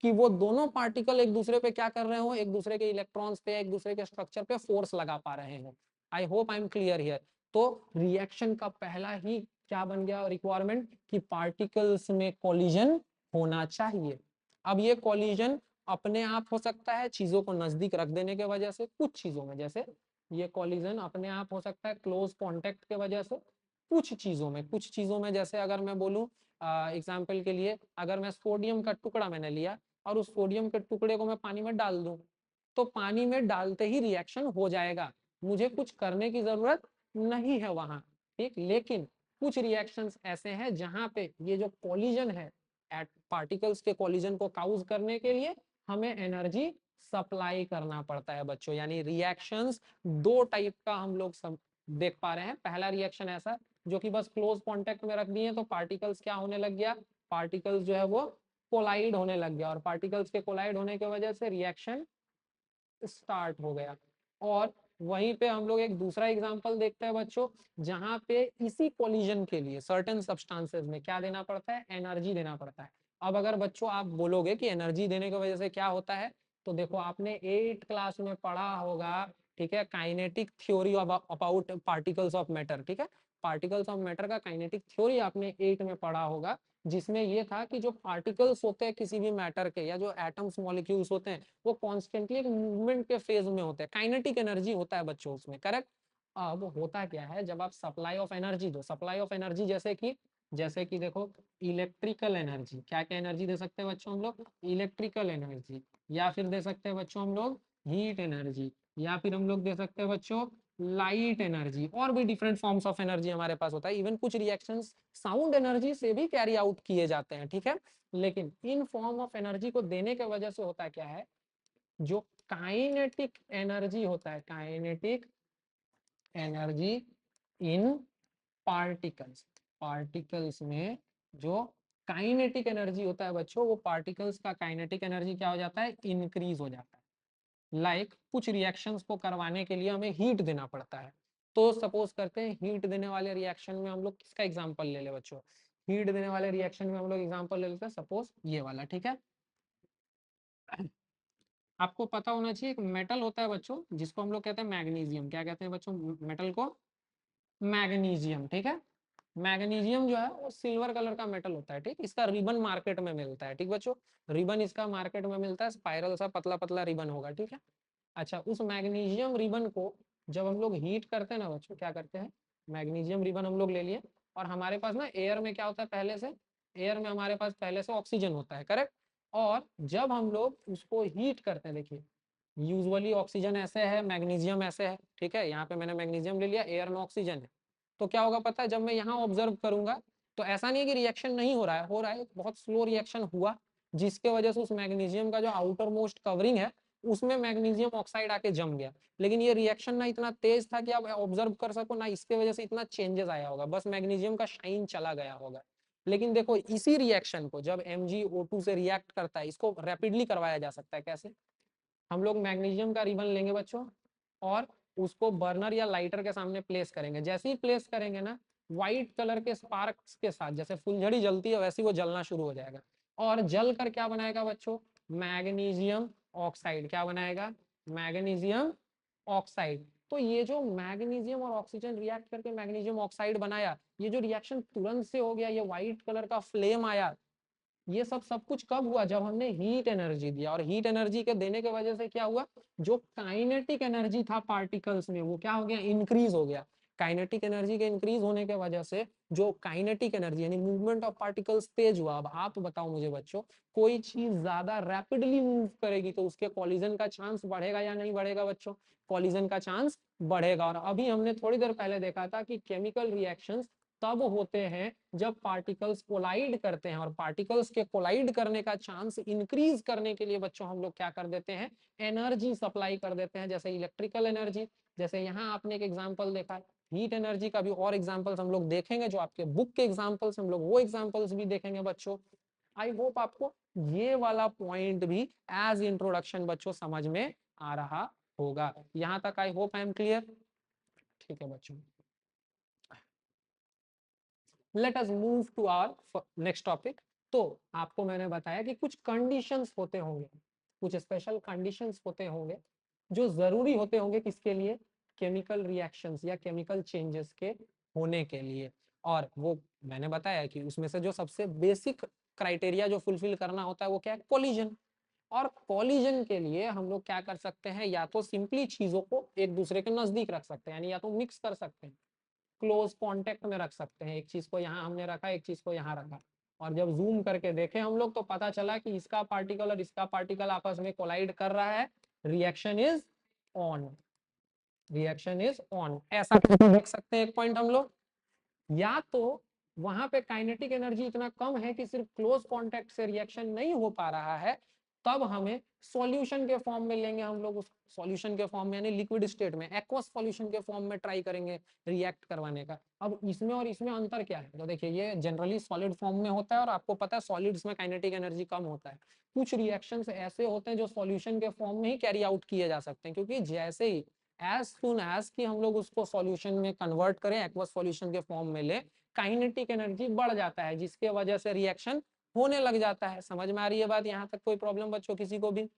कि वो दोनों पार्टिकल एक दूसरे पे क्या कर रहे हो, एक दूसरे के इलेक्ट्रॉन्स पे, एक दूसरे के स्ट्रक्चर पे फोर्स लगा पा रहे हो। आई hope I am clear here. तो रिएक्शन का पहला ही क्या बन गया रिक्वायरमेंट कि पार्टिकल्स में कोलिजन होना चाहिए। अब ये कोलिजन अपने आप हो सकता है चीजों को नजदीक रख देने के वजह से, कुछ चीजों में जैसे ये कोलिजन अपने आप हो सकता है क्लोज कांटेक्ट के वजह से, कुछ चीजों में जैसे अगर मैं बोलूं एग्जांपल के लिए, अगर मैं सोडियम का टुकड़ा मैंने लिया और उस सोडियम के टुकड़े को मैं पानी में डाल दूं, तो पानी में डालते ही रिएक्शन हो जाएगा, मुझे कुछ करने की जरूरत नहीं है वहां। ठीक, लेकिन कुछ रिएक्शंस ऐसे हैं जहां पे ये जो कोलिजन है, एट पार्टिकल्स के कोलिजन को काउज करने के लिए हमें एनर्जी सप्लाई करना पड़ता है बच्चों। यानी रिएक्शंस दो टाइप का हम लोग देख पा रहे हैं। पहला रिएक्शन ऐसा जो कि बस क्लोज कांटेक्ट में रख दिए तो पार्टिकल्स क्या होने लग गया, पार्टिकल्स जो है वो कोलाइड होने लग गया, और पार्टिकल्स के कोलाइड होने की वजह से रिएक्शन स्टार्ट हो गया। और वहीं पे हम लोग एक दूसरा एग्जांपल देखते हैं बच्चों, जहां पे इसी कोलिजन के लिए सर्टेन सब्सटेंसेस में क्या देना पड़ता है? एनर्जी देना पड़ता है। अब अगर बच्चों आप बोलोगे कि एनर्जी देने की वजह से क्या होता है, तो देखो आपने 8 क्लास में पढ़ा होगा, ठीक है, kinetic theory about particles of matter. ठीक है, पार्टिकल्स ऑफ मैटर का काइनेटिक थ्योरी आपने 8 में पढ़ा होगा, जिसमें ये था कि जो पार्टिकल्स होते हैं किसी भी मैटर के, या जो एटम्स मॉलिक्यूल्स होते हैं, वो कॉन्स्टेंटली एक मूवमेंट के फेज में होते हैं, काइनेटिक एनर्जी होता है बच्चों उसमें। करेक्ट। अब होता क्या है, जब आप सप्लाई ऑफ एनर्जी दो, सप्लाई ऑफ एनर्जी जैसे कि देखो, इलेक्ट्रिकल एनर्जी, क्या क्या एनर्जी दे सकते हैं बच्चों हम लोग? इलेक्ट्रिकल एनर्जी, या फिर दे सकते हैं बच्चों हम लोग हीट एनर्जी, या फिर हम लोग दे सकते हैं बच्चों लाइट एनर्जी, और भी डिफरेंट फॉर्म्स ऑफ एनर्जी हमारे पास होता है। इवन कुछ रिएक्शंस साउंड एनर्जी से भी कैरी आउट किए जाते हैं। ठीक है, लेकिन इन फॉर्म ऑफ एनर्जी को देने के वजह से होता क्या है, जो काइनेटिक एनर्जी होता है, kinetic energy in particles. Particles में जो काइनेटिक एनर्जी होता है बच्चों, वो पार्टिकल्स का काइनेटिक एनर्जी क्या हो जाता है, इंक्रीज हो जाता है। कुछ रिएक्शंस को करवाने के लिए हमें हीट देना पड़ता है। तो सपोज करते हैं हीट देने वाले रिएक्शन में हम लोग किसका एग्जांपल ले ले बच्चों, हीट देने वाले रिएक्शन में हम लोग एग्जांपल ले लेते हैं सपोज ये वाला, ठीक है। आपको पता होना चाहिए एक मेटल होता है बच्चों जिसको हम लोग कहते हैं मैग्नीशियम। क्या कहते हैं बच्चों मेटल को, मैग्नीशियम, ठीक है। मैग्नीशियम जो है वो सिल्वर कलर का मेटल होता है, ठीक। इसका रिबन मार्केट में मिलता है, ठीक बच्चों। रिबन इसका मार्केट में मिलता है, स्पाइरल सा पतला पतला रिबन होगा, ठीक है। अच्छा, उस मैग्नीशियम रिबन को जब हम लोग हीट करते हैं ना बच्चों, क्या करते हैं, मैग्नीशियम रिबन हम लोग ले लिए, और हमारे पास ना एयर में क्या होता है पहले से, एयर में हमारे पास पहले से ऑक्सीजन होता है, करेक्ट। और जब हम लोग उसको हीट करते हैं, देखिए यूजुअली ऑक्सीजन ऐसे है, मैग्नीशियम ऐसे है, ठीक है। यहाँ पे मैंने मैग्नीशियम ले लिया, एयर में ऑक्सीजन है। तो क्या होगा पता है, जब मैं यहाँ ऑब्जर्व करूंगा तो ऐसा नहीं है कि रिएक्शन नहीं हो रहा है, हो रहा है, बहुत स्लो रिएक्शन हुआ, जिसके वजह से उस मैग्नीशियम का जो आउटर मोस्ट कवरिंग है उसमें मैग्नीशियम ऑक्साइड आके जम गया। लेकिन ये रिएक्शन ना इतना तेज था कि आप ऑब्जर्व कर सको, ना इसके वजह से इतना चेंजेस आया होगा, बस मैग्नीशियम का शाइन चला गया होगा। लेकिन देखो इसी रिएक्शन को जब MgO2 से रिएक्ट करता है, इसको रैपिडली करवाया जा सकता है। कैसे, हम लोग मैग्नीशियम का रिबन लेंगे बच्चों और उसको बर्नर या लाइटर के सामने प्लेस करेंगे। जैसे ही प्लेस करेंगे ना, व्हाइट कलर के स्पार्क्स के साथ, जैसे फुलझड़ी जलती है वैसे वो जलना शुरू हो जाएगा। और जल कर क्या बनाएगा बच्चों, मैग्नीशियम ऑक्साइड। क्या बनाएगा, मैग्नीशियम ऑक्साइड। तो ये जो मैग्नीशियम और ऑक्सीजन रिएक्ट करके मैग्नीशियम ऑक्साइड बनाया, ये जो रिएक्शन तुरंत से हो गया, ये व्हाइट कलर का फ्लेम आया, ये सब कुछ कब हुआ, जब हमने हीट एनर्जी दिया। और हीट एनर्जी के देने के वजह से क्या हुआ, जो काइनेटिक एनर्जी था पार्टिकल्स में वो क्या हो गया, इंक्रीज हो गया। काइनेटिक एनर्जी के इंक्रीज होने के वजह से जो काइनेटिक एनर्जी यानी मूवमेंट ऑफ पार्टिकल्स तेज हुआ। अब आप बताओ मुझे बच्चों, कोई चीज ज्यादा रैपिडली मूव करेगी तो उसके कॉलिजन का चांस बढ़ेगा या नहीं बढ़ेगा बच्चों, कॉलिजन का चांस बढ़ेगा। और अभी हमने थोड़ी देर पहले देखा था कि केमिकल रिएक्शंस तब होते हैं जब पार्टिकल्स कोलाइड करते हैं, और पार्टिकल्स के कोलाइड करने का चांस इंक्रीज करने के लिए बच्चों हम लोग क्या कर देते हैं, एनर्जी सप्लाई कर देते हैं, जैसे इलेक्ट्रिकल एनर्जी। जैसे यहाँ आपने एक एग्जांपल देखा, हीट एनर्जी का भी और एग्जांपल्स हम लोग देखेंगे, जो आपके बुक के एग्जांपल्स हम लोग वो एग्जांपल्स भी देखेंगे बच्चों। आई होप आपको ये वाला पॉइंट भी एज इंट्रोडक्शन बच्चों समझ में आ रहा होगा। यहाँ तक I hope I am clear, ठीक है बच्चों। Let us move to our next topic. तो आपको मैंने बताया कि कुछ कंडीशंस होते होंगे, कुछ स्पेशल कंडीशंस होते होंगे जो जरूरी होते होंगे किसके लिए, केमिकल रिएक्शंस या केमिकल चेंजेस के होने के लिए। और वो मैंने बताया कि उसमें से जो सबसे बेसिक क्राइटेरिया जो फुलफिल करना होता है वो क्या है, कोलिजन। और कोलिजन के लिए हम लोग क्या कर सकते हैं, या तो सिंपली चीजों को एक दूसरे के नजदीक रख सकते हैं, यानी या तो मिक्स कर सकते हैं, क्लोज कांटेक्ट में रख सकते हैं। एक चीज को यहाँ हमने रखा, एक चीज को यहाँ रखा, और जब जूम करके देखे हम लोग तो पता चला कि इसका पार्टिकल और इसका पार्टिकल आपस में कोलाइड कर रहा है, reaction is on, reaction is on. ऐसा देख सकते हैं एक पॉइंट हम लोग, या तो वहां पे काइनेटिक एनर्जी इतना कम है कि सिर्फ क्लोज कांटेक्ट से रिएक्शन नहीं हो पा रहा है, तब हमें सॉल्यूशन के फॉर्म में लेंगे हम लोग, उस सॉल्यूशन के फॉर्म में यानी लिक्विड स्टेट में, एक्वस सॉल्यूशन के फॉर्म में ट्राई करेंगे रिएक्ट करवाने का। अब इसमें और इसमें अंतर क्या है, तो देखिए ये जनरली सॉलिड फॉर्म में होता है, और आपको पता है सॉलिड्स में काइनेटिक एनर्जी कम होता है। कुछ रिएक्शंस ऐसे होते हैं जो सॉल्यूशन के फॉर्म में ही कैरी आउट किए जा सकते हैं, क्योंकि जैसे ही एज सुन एज कि हम लोग उसको सॉल्यूशन में कन्वर्ट करें, एक्वस सॉल्यूशन के फॉर्म में ले, काइनेटिक एनर्जी बढ़ जाता है, जिसके वजह से रिएक्शन होने लग जाता है। समझ में आ रही है बात, यहाँ तक कोई प्रॉब्लम बच्चों किसी को भी।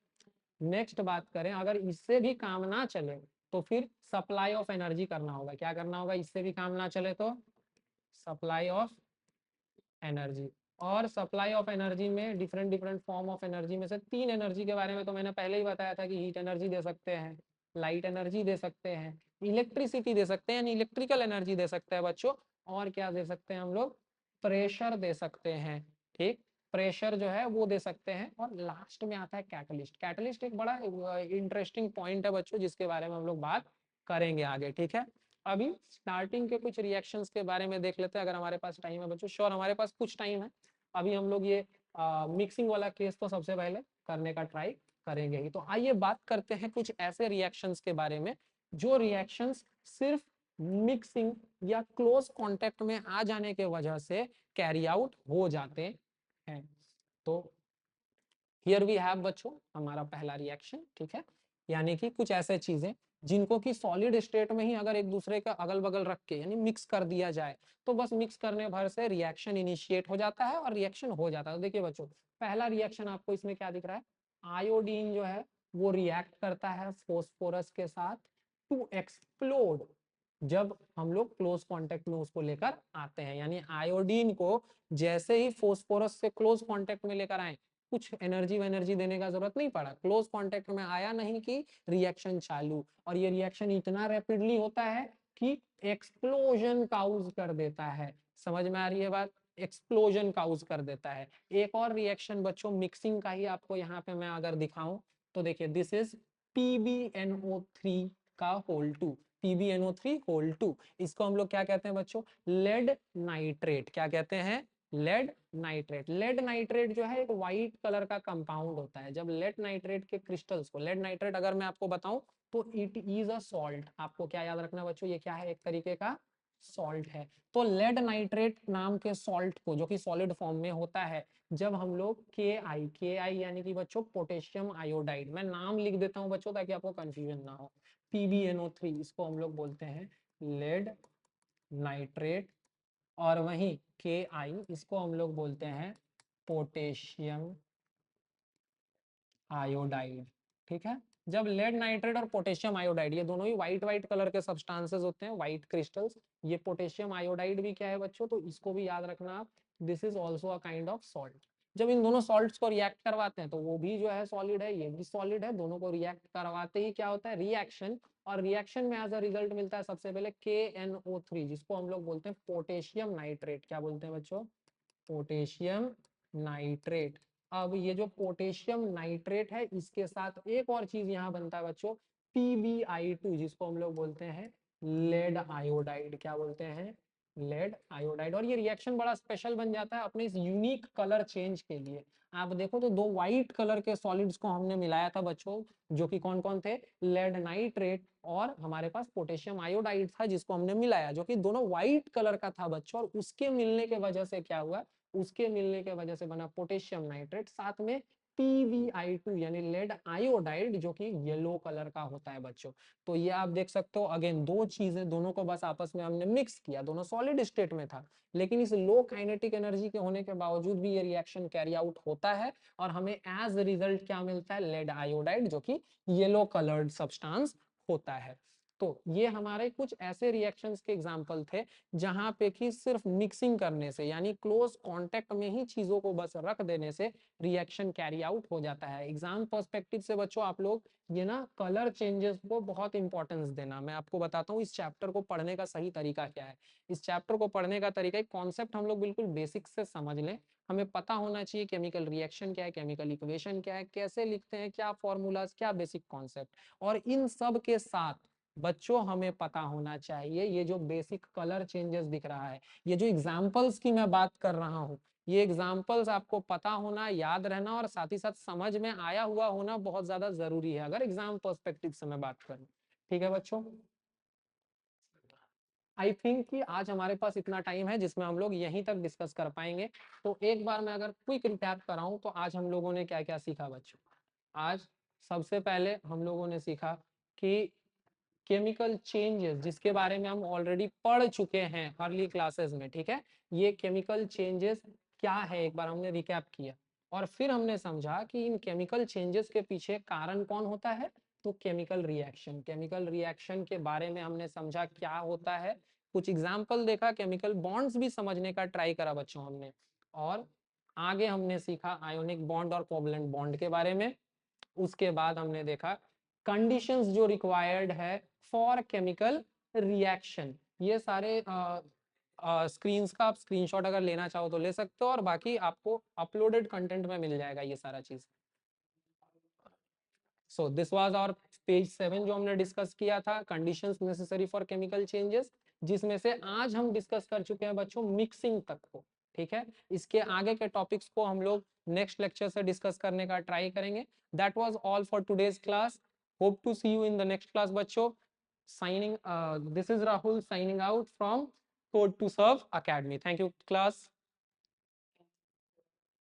नेक्स्ट बात करें, अगर इससे भी काम ना चले तो फिर सप्लाई ऑफ एनर्जी करना होगा। क्या करना होगा, इससे भी काम ना चले तो सप्लाई ऑफ एनर्जी। और सप्लाई ऑफ एनर्जी में different different form of energy में से तीन एनर्जी के बारे में तो मैंने पहले ही बताया था कि हीट एनर्जी दे सकते हैं, लाइट एनर्जी दे सकते हैं, इलेक्ट्रिसिटी दे सकते हैं यानी इलेक्ट्रिकल एनर्जी दे सकते हैं बच्चों, और क्या दे सकते हैं हम लोग, प्रेशर दे सकते हैं, ठीक। प्रेशर जो है वो दे सकते हैं। और लास्ट में आता है कैटलिस्ट। कैटलिस्ट एक बड़ा इंटरेस्टिंग पॉइंट है बच्चों, जिसके बारे में हम लोग बात करेंगे आगे, ठीक है। अभी स्टार्टिंग के कुछ रिएक्शंस के बारे में देख लेते हैं, अगर हमारे पास टाइम है बच्चों। श्योर हमारे पास कुछ टाइम है, अभी हम लोग ये मिक्सिंग वाला केस तो सबसे पहले करने का ट्राई करेंगे ही। तो आइए बात करते हैं कुछ ऐसे रिएक्शंस के बारे में जो रिएक्शंस सिर्फ मिक्सिंग या क्लोज कांटेक्ट में आ जाने के वजह से कैरी आउट हो जाते हैं। तो हियर वी हैव बच्चों हमारा पहला रिएक्शन, ठीक है, यानी कि कुछ ऐसे चीजें जिनको कि सॉलिड स्टेट में ही अगर एक दूसरे का अगल बगल रख के यानी मिक्स कर दिया जाए तो बस मिक्स करने भर से रिएक्शन इनिशिएट हो जाता है और रिएक्शन हो जाता है। तो देखिए बच्चों, पहला रिएक्शन आपको इसमें क्या दिख रहा है, आयोडीन जो है वो रिएक्ट करता है फोस्फोरस के साथ टू एक्सप्लोड जब हम लोग क्लोज कांटेक्ट में उसको लेकर आते हैं। यानी आयोडीन को जैसे ही फोस्फोरस से क्लोज कांटेक्ट में लेकर आए, कुछ एनर्जी देने का जरूरत नहीं पड़ा, क्लोज कांटेक्ट में आया नहीं कि रिएक्शन चालू, और ये रिएक्शन इतना रैपिडली होता है कि एक्सप्लोजन काउज कर देता है। समझ में आ रही है बात, एक्सप्लोजन काउज कर देता है। एक और रिएक्शन बच्चों मिक्सिंग का ही आपको यहाँ पे मैं अगर दिखाऊं तो देखिए, दिस इज PbNO3 का होल 2, PbNO3 होल 2, इसको हम लोग क्या कहते हैं बच्चों, लेड नाइट्रेट। क्या कहते हैं, लेड नाइट्रेट। लेड नाइट्रेट जो है एक व्हाइट कलर का कंपाउंड होता है। जब लेड नाइट्रेट के क्रिस्टल्स को, लेड नाइट्रेट अगर मैं आपको बताऊं तो इट इज अ सॉल्ट। आपको क्या याद रखना बच्चों, ये क्या है, एक तरीके का सॉल्ट है। तो लेड नाइट्रेट नाम के सॉल्ट को, जो कि सॉलिड फॉर्म में होता है, जब हम लोग के आई यानी कि बच्चों पोटेशियम आयोडाइड, मैं नाम लिख देता हूं बच्चों ताकि आपको कंफ्यूजन ना हो, PbNO3 इसको हम लोग बोलते हैं लेड नाइट्रेट, और वहीं Ki इसको हम लोग बोलते हैं पोटेशियम आयोडाइड। ठीक है, जब लेड नाइट्रेट और पोटेशियम आयोडाइड ये दोनों ही व्हाइट व्हाइट कलर के सब्सटेंसेस होते हैं, व्हाइट क्रिस्टल्स, ये पोटेशियम आयोडाइड भी क्या है बच्चों, तो इसको भी याद रखना आप, this is also a kind of salt. जब इन दोनों सॉल्ट्स को रिएक्ट करवाते हैं तो वो भी जो है सॉलिड है, ये भी सॉलिड है, दोनों को रिएक्ट करवाते ही क्या होता है, रिएक्शन, और रिएक्शन में एज अ रिजल्ट मिलता है सबसे पहले KNO3 जिसको हम लोग बोलते हैं पोटेशियम नाइट्रेट। क्या बोलते हैं बच्चों, पोटेशियम नाइट्रेट। अब ये जो पोटेशियम नाइट्रेट है इसके साथ एक और चीज यहाँ बनता है बच्चों, PbI2 जिसको हम लोग बोलते हैं लेड आयोडाइड। क्या बोलते हैं, लेड आयोडाइड। और ये रिएक्शन बड़ा स्पेशल बन जाता है अपने इस यूनिक कलर चेंज के लिए। आप देखो तो दो व्हाइट कलर के सॉलिड्स को हमने मिलाया था बच्चों, जो कि कौन कौन थे, लेड नाइट्रेट और हमारे पास पोटेशियम आयोडाइड था जिसको हमने मिलाया, जो कि दोनों व्हाइट कलर का था बच्चों, और उसके मिलने के वजह से क्या हुआ, उसके मिलने के वजह से बना पोटेशियम नाइट्रेट, साथ में PbI2 यानी लेड आयोडाइड जो कि येलो कलर का होता है बच्चों। तो ये आप देख सकते हो, अगेन दो चीजें, दोनों को बस आपस में हमने मिक्स किया, दोनों सॉलिड स्टेट में था, लेकिन इस लो काइनेटिक एनर्जी के होने के बावजूद भी ये रिएक्शन कैरी आउट होता है, और हमें एज रिजल्ट क्या मिलता है, लेड आयोडाइड जो कि येलो कलर्ड सब्सटेंस होता है। तो ये हमारे कुछ ऐसे रिएक्शंस के एग्जांपल थे जहां पे कि सिर्फ मिक्सिंग करने से यानी क्लोज कांटेक्ट में ही चीजों को बस रख देने से रिएक्शन कैरी आउट हो जाता है। एग्जाम पर्सपेक्टिव से बच्चों आप लोग ये ना कलर चेंजेस को बहुत इंपॉर्टेंस देना। मैं आपको बताता हूँ इस चैप्टर को पढ़ने का सही तरीका क्या है। इस चैप्टर को पढ़ने का तरीका, एक कॉन्सेप्ट हम लोग बिल्कुल बेसिक से समझ लें। हमें पता होना चाहिए केमिकल रिएक्शन क्या है, केमिकल इक्वेशन क्या है, कैसे लिखते हैं, क्या फॉर्मूलाज, क्या बेसिक कॉन्सेप्ट, और इन सब के साथ बच्चों हमें पता होना चाहिए ये जो बेसिक कलर चेंजेस दिख रहा है, ये जो एग्जांपल्स की मैं बात कर रहा हूँ, ये एग्जांपल्स आपको पता होना, याद रहना, और साथ ही साथ समझ में आया हुआ होना बहुत ज्यादा जरूरी है अगर एग्जाम पर्सपेक्टिव से मैं बात करूँ। ठीक है बच्चों, आई थिंक कि आज हमारे पास इतना टाइम है जिसमें हम लोग यहीं तक डिस्कस कर पाएंगे। तो एक बार मैं अगर क्विक रिकैप कराऊं तो आज हम लोगों ने क्या क्या सीखा बच्चों। आज सबसे पहले हम लोगों ने सीखा कि केमिकल चेंजेस जिसके बारे में हम ऑलरेडी पढ़ चुके हैं अर्ली क्लासेस में, ठीक है, ये केमिकल चेंजेस क्या है एक बार हमने रिकैप किया, और फिर हमने समझा कि इन केमिकल चेंजेस के पीछे कारण कौन होता है, तो केमिकल रिएक्शन। केमिकल रिएक्शन के बारे में हमने समझा क्या होता है, कुछ एग्जाम्पल देखा, केमिकल बॉन्ड्स भी समझने का ट्राई करा बच्चों हमने, और आगे हमने सीखा आयोनिक बॉन्ड और कोवलेंट बॉन्ड के बारे में। उसके बाद हमने देखा कंडीशंस जो रिक्वायर्ड है फॉर केमिकल रिएक्शन। ये सारे स्क्रीन्स का आप स्क्रीनशॉट अगर लेना चाहो तो ले सकते हो, और बाकी आपको अपलोडेड कंटेंट में मिल जाएगा ये सारा चीज। So this was our page 7 जो हमने डिस्कस किया था, conditions necessary for chemical changes, जिसमें से आज हम डिस्कस कर चुके हैं बच्चों मिक्सिंग तक को। ठीक है, इसके आगे के टॉपिक्स को हम लोग नेक्स्ट लेक्चर से डिस्कस करने का ट्राई करेंगे। That was all for today's class, hope to see you in the next class बच्चों। Signing, this is Rahul signing out from Code to Serve Academy. Thank you, class.